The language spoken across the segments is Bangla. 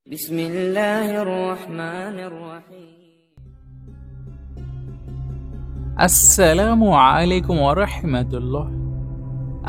বিসমিল্লাহির রহমানির রহিম। আসসালামু আলাইকুম ওয়া রাহমাতুল্লাহ।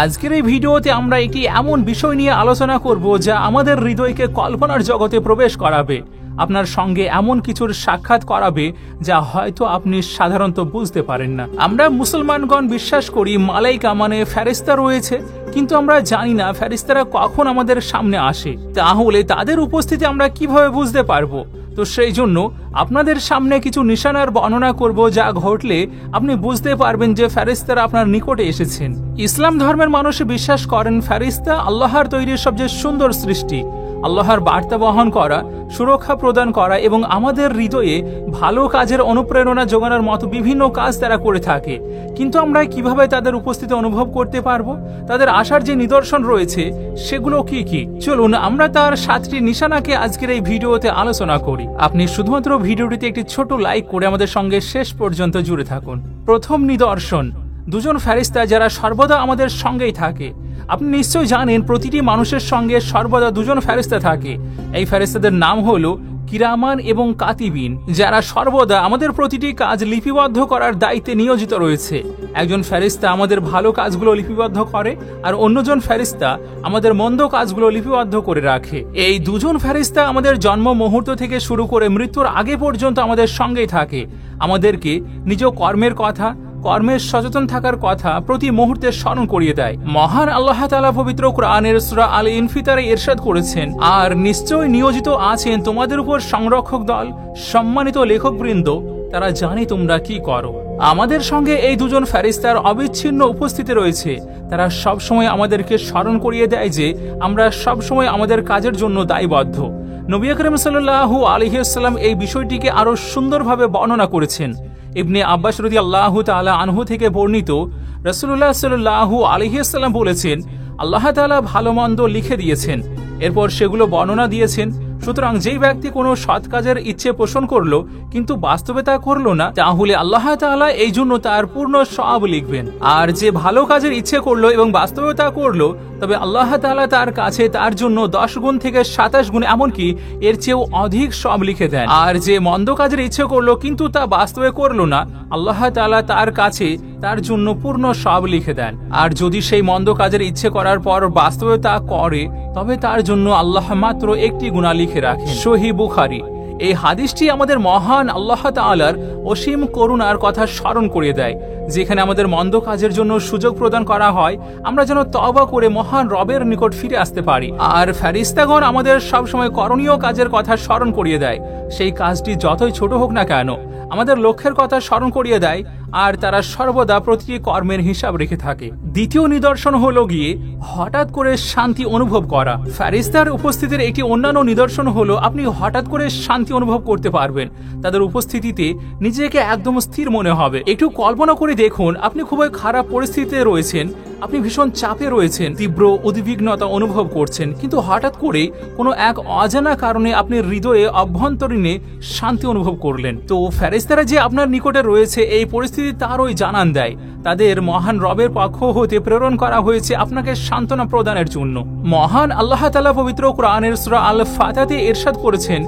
আজকের এই ভিডিওতে আমরা একটি এমন বিষয় নিয়ে আলোচনা করব যা আমাদের হৃদয়কে কল্পনার জগতে প্রবেশ করাবে, আপনার সঙ্গে এমন কিছুর সাক্ষাৎ করাবে যা হয়তো আপনি সাধারণত বুঝতে পারেন না। আমরা মুসলমানগণ বিশ্বাস করি মালাইকা মানে ফেরেশতা রয়েছে, কিন্তু আমরা জানি না ফেরেশতারা কখন আমাদের সামনে আসে। তাহলে তাদের উপস্থিতি আমরা কিভাবে বুঝতে পারবো? তো সেই জন্য আপনাদের সামনে কিছু নিশানার বর্ণনা করব যা ঘটলে আপনি বুঝতে পারবেন যে ফেরেশতারা আপনার নিকটে এসেছেন। ইসলাম ধর্মের মানুষ বিশ্বাস করেন ফেরেশতা আল্লাহর তৈরি সবচেয়ে সুন্দর সৃষ্টি, আল্লাহর বার্তা বহন করা, সুরক্ষা প্রদান করা এবং আমাদের হৃদয়ে ভালো কাজের অনুপ্রেরণা যোগানোর মতো বিভিন্ন কাজ তারা করে থাকে। কিন্তু আমরা কিভাবে তাদের উপস্থিতি অনুভব করতে পারবো? তাদের আসার যে নিদর্শন রয়েছে সেগুলো কি কি? চলুন আমরা তার 7টি নিশানাকে আজকের এই ভিডিওতে আলোচনা করি। আপনি শুধুমাত্র ভিডিওটিতে একটি ছোট লাইক করে আমাদের সঙ্গে শেষ পর্যন্ত জুড়ে থাকুন। প্রথম নিদর্শন, দুজন ফেরেশতা যারা সর্বদা আমাদের সঙ্গেই থাকে। আপনি নিশ্চয়ই জানেন প্রতিটি মানুষের সঙ্গে সর্বদা দুজন ফেরেশতা থাকে। এই ফেরেশতাদের নাম হলো কিরামান এবং কাতিবিন, যারা সর্বদা আমাদের প্রতিটি কাজ লিপিবদ্ধ করার দায়িত্বে নিয়োজিত রয়েছে। একজন ফেরেশতা আমাদের ভালো কাজগুলো লিপিবদ্ধ করে আর অন্যজন ফেরেশতা আমাদের মন্দ কাজগুলো লিপিবদ্ধ করে রাখে। এই দুজন ফেরেশতা আমাদের জন্ম মুহূর্ত থেকে শুরু করে মৃত্যুর আগে পর্যন্ত আমাদের সঙ্গেই থাকে, আমাদেরকে নিজ কর্মের কথা, কর্মের সচেতন থাকার কথা প্রতি মুহূর্তে স্মরণ করিয়ে দেয়। মহান আল্লাহ তাআলা পবিত্র কোরআনের সূরা আল ইনফিতারে ইরশাদ করেছেন, আর নিশ্চয় নিয়োজিত আছেন তোমাদের উপর সংরক্ষক দল, সম্মানিত লেখকবৃন্দ, তারা জানে তোমরা কি করো। আমাদের সঙ্গে এই দুজন ফেরেশতার অবিচ্ছিন্ন উপস্থিতি রয়েছে। তারা সব সময় আমাদেরকে স্মরণ করিয়ে দেয় যে আমরা সব সময় আমাদের কাজের জন্য দায়বদ্ধ। নবী আকরাম সাল্লাল্লাহু আলাইহি ওয়াসাল্লাম এই বিষয়টিকে আরো সুন্দরভাবে বর্ণনা করেছেন। ইবনে আব্বাস রাদিয়াল্লাহু তাআলা আনহু থেকে বর্ণিত, রাসূলুল্লাহ সাল্লাল্লাহু আলাইহি ওয়াসাল্লাম বলেছেন, আল্লাহ তাআলা ভালো মন্দ লিখে দিয়েছেন, এরপর সেগুলো বর্ণনা দিয়েছেন। সুতরাং যেই ব্যক্তি কোনো সৎ কাজের ইচ্ছে পোষণ করলো কিন্তু বাস্তবে তা করলো না, তাহলে আল্লাহ তাআলা এই জন্য তার পূর্ণ সওয়াব লিখবেন। আর যে ভালো কাজের ইচ্ছে করলো এবং বাস্তবে তা করলো, তবে আল্লাহ তাআলা তার কাছে তার জন্য 10 গুণ থেকে 27 গুণ, এমনকি এর চেয়েও অধিক সওয়াব লিখে দেন। আর যে মন্দ কাজের ইচ্ছে করলো কিন্তু তা বাস্তবে করলো না, আল্লাহ তাআলা তার কাছে তার জন্য পূর্ণ সওয়াব লিখে দেন। আর যদি সেই মন্দ কাজের ইচ্ছে করার পর বাস্তবে তা করে, তবে তার জন্য আল্লাহ মাত্র 1টি গুনাহ লিখে রাখেন। সহিহ বুখারী। এই হাদিসটি আমাদের মহান আল্লাহ তাআলার অসীম করুণার কথা স্মরণ করিয়ে দেয়, যেখানে আমাদের মন্দ কাজের জন্য সুযোগ প্রদান করা হয় আমরা যেন তওবা করে মহান রবের নিকট ফিরে আসতে পারি। আর ফেরেশতাগণ আমাদের সবসময় করণীয় কাজের কথা স্মরণ করিয়ে দেয়, সেই কাজটি যতই ছোট হোক না কেন আমাদের লক্ষ্যের কথা স্মরণ করিয়ে দেয়, আর তারা সর্বদা প্রতিটি কর্মের হিসাব রেখে থাকে। দ্বিতীয় নিদর্শন হলো গিয়ে হঠাৎ করে শান্তি অনুভব করা। ফেরেশতার উপস্থিতির একটি অন্যান্য নিদর্শন হলো আপনি হঠাৎ করে শান্তি অনুভব করতে পারবেন। তাদের উপস্থিতিতে নিজেকে একদম স্থির মনে হবে। একটু কল্পনা করে দেখুন, আপনি খুবই খারাপ পরিস্থিতিতে রয়েছেন, আপনি ভীষণ চাপে রয়েছেন, তীব্র উদ্বিগ্নতা অনুভব করছেন, কিন্তু হঠাৎ করে কোনো এক অজানা কারণে আপনি হৃদয়ে অভ্যন্তরীণে শান্তি অনুভব করলেন। তো ফেরেশতারা যে আপনার নিকটে রয়েছে এই পরিস্থিতি তারই জানান দেয়। তাদের মহান রবের পক্ষ হতে প্রেরণ করা হয়েছে আপনাকে সান্ত্বনা প্রদানের জন্য। মহান আল্লাহ তাআলা পবিত্র কোরআনের সূরা আল ফাতিহাতে ইরশাদ করেছেন,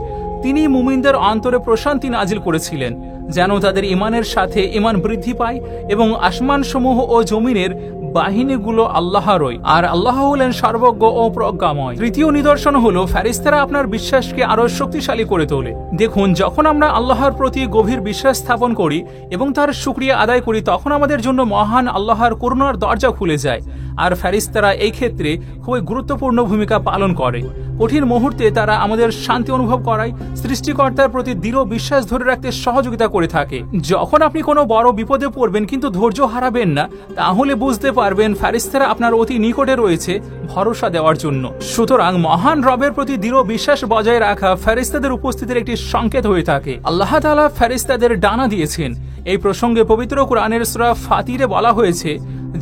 তিনি মুমিনদের অন্তরে প্রশান্তি নাজিল করেছিলেন যেন তাদের ঈমানের সাথে ঈমান বৃদ্ধি পায় এবং আসমানসমূহ ও জমিনের বাহিনীগুলো আল্লাহরই, আর আল্লাহ হলেন সর্বজ্ঞ ও প্রজ্ঞাময়। তৃতীয় নিদর্শন হলো ফেরেশতারা আপনার বিশ্বাসকে আরো শক্তিশালী করে তোলে। দেখুন, যখন আমরা আল্লাহর প্রতি গভীর বিশ্বাস স্থাপন করি এবং তার শুকরিয়া আদায় করি, তখন আমাদের জন্য মহান আল্লাহর করুণার দরজা খুলে যায়। আর ফেরেশতারা এই ক্ষেত্রে খুবই গুরুত্বপূর্ণ ভূমিকা পালন করে। কঠিন মুহূর্তে তারা আমাদের শান্তি অনুভব করায়, সৃষ্টিকর্তার প্রতি দৃঢ় বিশ্বাস ধরে রাখতে সহযোগিতা করে থাকে। যখন আপনি কোনো বড় বিপদে পড়বেন কিন্তু ধৈর্য হারাবেন না, তাহলে বুঝতে পারবেন ফেরেশতারা আপনার অতি নিকটে রয়েছে ভরসা দেওয়ার জন্য। সুতরাং মহান রবের প্রতি দৃঢ় বিশ্বাস বজায় রাখা ফেরেশতাদের উপস্থিতির একটি সংকেত হয়ে থাকে। আল্লাহ তাআলা ফেরেশতাদের ডানা দিয়েছেন। এই প্রসঙ্গে পবিত্র কোরআনের সূরা ফাতিরে বলা হয়েছে,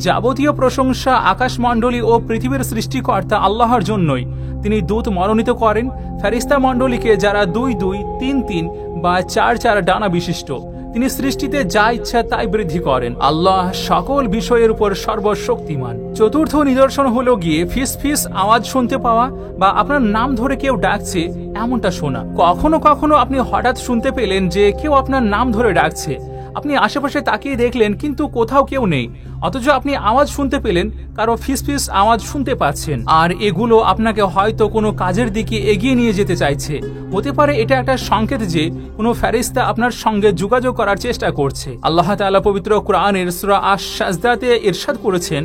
যাবতীয় প্রশংসা আকাশমণ্ডলী ও পৃথিবীর সৃষ্টিকর্তা আল্লাহর জন্যই। তিনি দূত মনোনীত করেন ফেরেশতা মণ্ডলীকে যারা 2, 2, 3, 3 বা 4, 4 ডানা বিশিষ্ট। তিনি সৃষ্টিতে যা ইচ্ছা তাই বৃদ্ধি করেন। আল্লাহ সকল বিষয়ের উপর সর্বশক্তিমান। চতুর্থ নিদর্শন হলো গিয়ে ফিস ফিস আওয়াজ শুনতে পাওয়া বা আপনার নাম ধরে কেউ ডাকছে এমনটা শোনা। কখনো কখনো আপনি হঠাৎ শুনতে পেলেন যে কেউ আপনার নাম ধরে ডাকছে, আপনি আশেপাশে তাকিয়ে দেখলেন কিন্তু কোথাও কেউ নেই, অথচ আপনি আওয়াজ শুনতে পেলেন, কারো ফিসফিস আওয়াজ শুনতে পাচ্ছেন। আর এগুলো আপনাকে হয়তো কোনো কাজের দিকে এগিয়ে নিয়ে যেতে চাইছে। হতে পারে এটা একটা সংকেত যে কোনো ফেরেশতা আপনার সঙ্গে যোগাযোগ করার চেষ্টা করছে। আল্লাহ তাআলা পবিত্র কোরআনের সূরা আশ-শাজদাতে ইরশাদ করেছেন,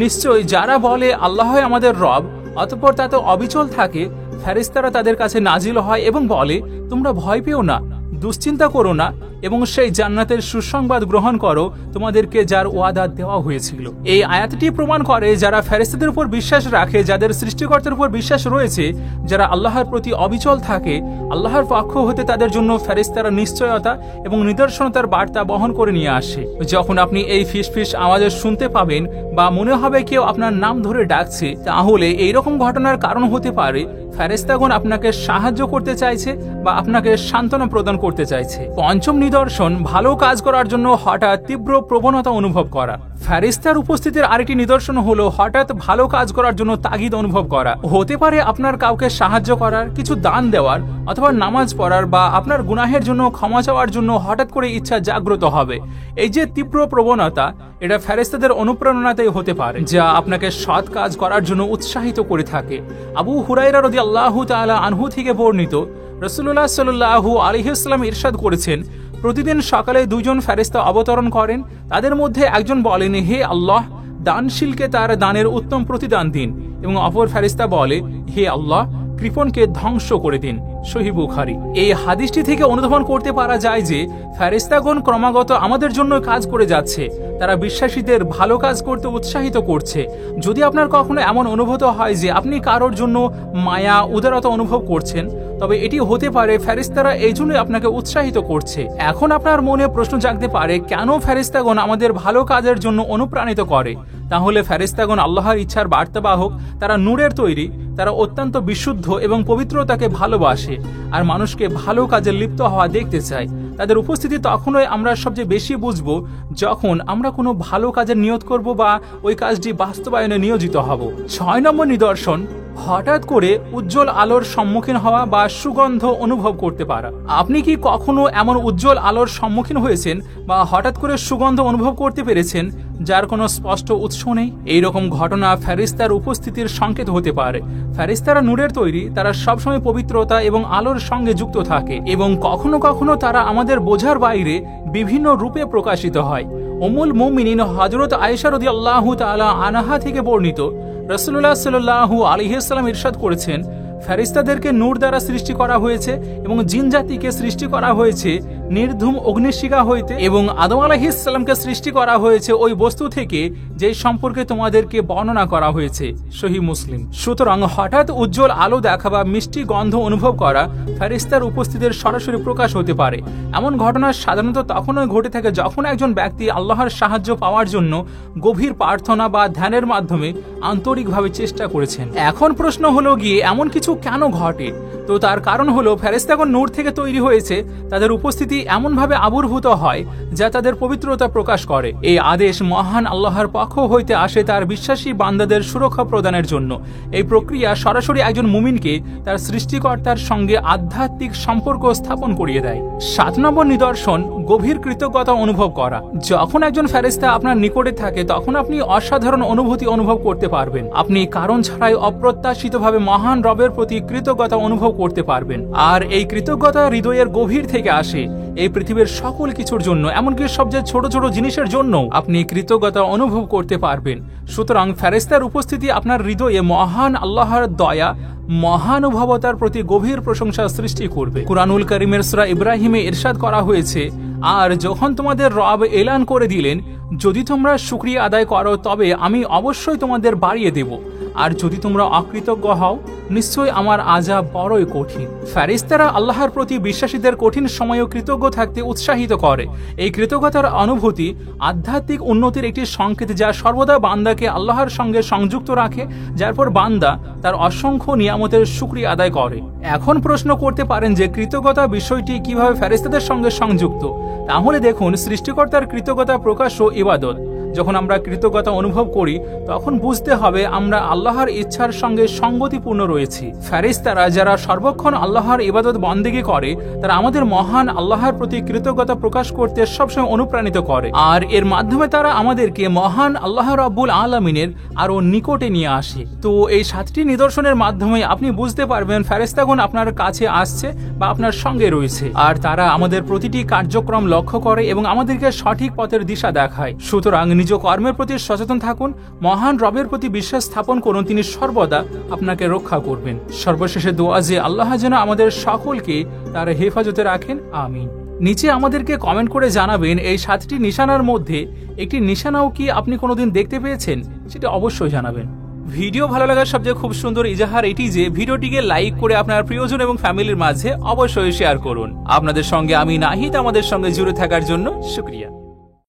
নিশ্চয়ই যারা বলে আল্লাহই আমাদের রব অতঃপর তা তো অবিচল থাকে, ফেরেশতারা তাদের কাছে নাজিল হয় এবং বলে তোমরা ভয় পেও না, দুশ্চিন্তা করো না এবং সেই জান্নাতের সুসংবাদ গ্রহণ করো তোমাদেরকে যার ওয়াদা দেওয়া হয়েছিল। এই আয়াতটি প্রমাণ করে যারা ফেরেশতাদের উপর বিশ্বাস রাখে, যাদের সৃষ্টিকর্তার উপর বিশ্বাস রয়েছে, যারা আল্লাহর প্রতি অবিচল থাকে, আল্লাহর পক্ষ হতে তাদের জন্য ফেরেশতারা নিশ্চয়তা এবং নিদর্শনতার বার্তা বহন করে নিয়ে আসে। যখন আপনি এই ফিসফিস আওয়াজ শুনতে পাবেন বা মনে হবে কেউ আপনার নাম ধরে ডাকছে, তাহলে এইরকম ঘটনার কারণ হতে পারে ফেরেশতাগণ আপনাকে সাহায্য করতে চাইছে বা আপনাকে সান্ত্বনা প্রদান করতে চাইছে। পঞ্চম নিদর্শন, ভালো কাজ করার জন্য হঠাৎ তীব্র প্রবণতা অনুভব করা। ফেরেশতার উপস্থিতির আরেকটি নিদর্শন হলো হঠাৎ ভালো কাজ করার জন্য তাগিদ অনুভব করা। হতে পারে আপনার কাউকে সাহায্য করার, কিছু দান দেওয়ার অথবা নামাজ পড়ার বা আপনার গুনাহের জন্য ক্ষমা চাওয়ার জন্য হঠাৎ করে ইচ্ছা জাগ্রত হবে। এই যে তীব্র প্রবণতা, এটা ফেরেশতাদের অনুপ্রেরণাতেই হতে পারে যা আপনাকে সৎ কাজ করার জন্য উৎসাহিত করে থাকে। আবু হুরায়রা রাদিয়াল্লাহু তাআলা আনহু থেকে বর্ণিত, রাসূলুল্লাহ সাল্লাল্লাহু আলাইহি ওয়াসাল্লাম ইরশাদ করেছেন, প্রতিদিন সকালে দুইজন ফেরেশতা অবতরণ করেন। তাদের মধ্যে একজন বলেন, হে আল্লাহ, দানশীলকে তার দানের উত্তম প্রতিদান দিন, এবং অপর ফেরেশতা বলে, হে আল্লাহ, কৃপণকে ধ্বংস করে দিন। সহিহ বুখারী। এই হাদিসটি থেকে অনুধাবন করতে পারা যায় যে ফেরেশতাগণ ক্রমাগত আমাদের জন্য কাজ করে যাচ্ছে, তারা বিশ্বাসীদের ভালো কাজ করতে উৎসাহিত করছে। যদি আপনার কখনো এমন অনুভূত হয় যে আপনি কারোর জন্য মায়া উদারতা অনুভব করছেন, তবে এটি হতে পারে ফেরেশতারা এই জন্যই আপনাকে উৎসাহিত করছে। এখন আপনার মনে প্রশ্ন জাগতে পারে, কেন ফেরেশতাগণ আমাদের ভালো কাজের জন্য অনুপ্রাণিত করে? তাহলে ফেরেশতাগণ আল্লাহর ইচ্ছার বার্তাবাহক, তারা নূরের তৈরি, তারা অত্যন্ত বিশুদ্ধ এবং পবিত্রতাকে ভালোবাসে আর মানুষকে ভালো কাজে লিপ্ত হওয়া দেখতে চায়। তাদের উপস্থিতি তখনই আমরা সবচেয়ে বেশি বুঝবো যখন আমরা কোনো ভালো কাজের নিয়ত করব বা ওই কাজটি বাস্তবায়নে নিয়োজিত হব। 6 নম্বর নিদর্শন, হঠাৎ করে উজ্জ্বল আলোর সম্মুখীন হওয়া বা সুগন্ধ অনুভব করতে পারা। আপনি কি কখনো এমন উজ্জ্বল আলোর সম্মুখীন হয়েছেন বা হঠাৎ করে সুগন্ধ অনুভব করতে পেরেছেন যার কোনো স্পষ্ট উৎস নেই? এইরকম ঘটনা ফেরেশতার উপস্থিতির সংকেত হতে পারে। ফেরেশতারা নূরের তৈরি, তারা সবসময় পবিত্রতা এবং আলোর সঙ্গে যুক্ত থাকে এবং কখনো কখনো তারা আমাদের বোঝার বাইরে বিভিন্ন রূপে প্রকাশিত হয়। উম্মুল মুমিনিন হযরত আয়েশা রাদিয়াল্লাহু তাআলা আনহা থেকে বর্ণিত, রাসূলুল্লাহ সাল্লাল্লাহু আলাইহি ওয়াসাল্লাম ইরশাদ করেছেন, ফেরেশতাদেরকে নূর দ্বারা সৃষ্টি করা হয়েছে এবং জিন জাতিকে সৃষ্টি করা হয়েছে নির্ধূম অগ্নিশিখা হইতে, এবং আদম আলাইহিস সালামকে সৃষ্টি করা হয়েছে ওই বস্তু থেকে যে সম্পর্কে তোমাদেরকে বর্ণনা করা হয়েছে। সহিহ মুসলিম। সুতরাং হঠাৎ উজ্জ্বল আলো দেখা বা মিষ্টি গন্ধ অনুভব করা ফেরেশতার উপস্থিতির সরাসরি প্রকাশ হতে পারে। এমন ঘটনা সাধারণত তখনই ঘটে থাকে যখন একজন ব্যক্তি আল্লাহর সাহায্য পাওয়ার জন্য গভীর প্রার্থনা বা ধ্যানের মাধ্যমে আন্তরিকভাবে চেষ্টা করেছেন। এখন প্রশ্ন হলো গিয়ে এমন কিছু কেন ঘটে? তো তার কারণ হলো ফেরেশতাগণ নূর থেকে তৈরি হয়েছে, তাদের উপস্থিতি এমনভাবে আবির্ভূত হয় যা তাদের পবিত্রতা প্রকাশ করে। এই আদেশ মহান আল্লাহর পক্ষ হইতে আসে তার বিশ্বাসী বান্দাদের সুরক্ষা প্রদানের জন্য। এই প্রক্রিয়া সরাসরি একজন মুমিনকে তার সৃষ্টিকর্তার সঙ্গে আধ্যাত্মিক সম্পর্ক স্থাপন করিয়ে দেয়। 7 নম্বর নিদর্শন, গভীর কৃতজ্ঞতা অনুভব করা। যখন একজন ফেরেশতা আপনার নিকটে থাকে তখন আপনি অসাধারণ অনুভূতি অনুভব করতে পারবেন। আপনি কারণ ছাড়াই অপ্রত্যাশিতভাবে মহান রবের প্রতি কৃতজ্ঞতা অনুভব করতে পারবেন। আর এই কৃতজ্ঞতা হৃদয়ের গভীর থেকে আসে। এই পৃথিবীর সকল কিছুর জন্য, এমনকি সবচেয়ে ছোট ছোট জিনিসের জন্য আপনি কৃতজ্ঞতা অনুভব করতে পারবেন। সুতরাং ফেরেশতার উপস্থিতি আপনার হৃদয়ে মহান আল্লাহর দয়া, মহানুভবতার প্রতি গভীর প্রশংসা সৃষ্টি করবে। কুরআনুল কারীমের সূরা ইব্রাহিমে ইরশাদ করা হয়েছে, আর যখন তোমাদের রব এলান করে দিলেন, যদি তোমরা শুকরিয়া আদায় করো তবে আমি অবশ্যই তোমাদের বাড়িয়ে দেব। আর যদি তোমরা অকৃতজ্ঞ হও নিশ্চয়ই আমার আযাব বড়ই কঠিন। ফেরেশতারা আল্লাহর প্রতি বিশ্বাসীদের কঠিন সময়েও কৃতজ্ঞ থাকতে উৎসাহিত করে। এই কৃতজ্ঞতার অনুভূতি আধ্যাত্মিক উন্নতির একটি সংকেত, যা সর্বদা বান্দাকে আল্লাহর সঙ্গে সংযুক্ত রাখে, যার পর বান্দা তার অসংখ্য নিয়ামতের শুকরিয়া আদায় করে। এখন প্রশ্ন করতে পারেন যে কৃতজ্ঞতা বিষয়টি কিভাবে ফেরেশতাদের সঙ্গে সংযুক্ত। তাহলে দেখুন, সৃষ্টিকর্তার কৃতজ্ঞতা প্রকাশ ও ইবাদত। যখন আমরা কৃতজ্ঞতা অনুভব করি তখন বুঝতে হবে আমরা আল্লাহর ইচ্ছার সঙ্গে সঙ্গতিপূর্ণ রয়েছি। ফেরেশতারা যারা সর্বক্ষণ আল্লাহর ইবাদত বন্দেগী করে তারা আমাদের মহান আল্লাহর প্রতি কৃতজ্ঞতা প্রকাশ করতে সবসময় অনুপ্রাণিত করে, আর এর মাধ্যমে তারা আমাদেরকে মহান আল্লাহ রাব্বুল আলামিনের আরো নিকটে নিয়ে আসে। তো এই 7টি নিদর্শনের মাধ্যমে আপনি বুঝতে পারবেন ফেরেশতাগণ আপনার কাছে আসছে বা আপনার সঙ্গে রয়েছে, আর তারা আমাদের প্রতিটি কার্যক্রম লক্ষ্য করে এবং আমাদেরকে সঠিক পথের দিশা দেখায়। সুতরাং নিজ কর্মের প্রতি সচেতন থাকুন, মহান রবের প্রতি বিশ্বাস স্থাপন করুন, তিনি সর্বদা আপনাকে রক্ষা করবেন। সর্বশেষে দোয়া যে আল্লাহ যেন আমাদের সকলকে তার হেফাজতে রাখেন, আমিন। নিচে আমাদেরকে কমেন্ট করে জানাবেন এই 7টি নিশানার মধ্যে একটি নিশানাও কি আপনি কোনোদিন দেখতে পেয়েছেন, সেটা অবশ্যই জানাবেন। ভিডিও ভালো লাগার সবচেয়ে খুব সুন্দর ইজাহার এটি যে ভিডিওটিকে লাইক করে আপনার প্রিয়জন এবং ফ্যামিলির মাঝে অবশ্যই শেয়ার করুন। আপনাদের সঙ্গে আমি নাহিদ, আমাদের সঙ্গে জুড়ে থাকার জন্য শুকরিয়া।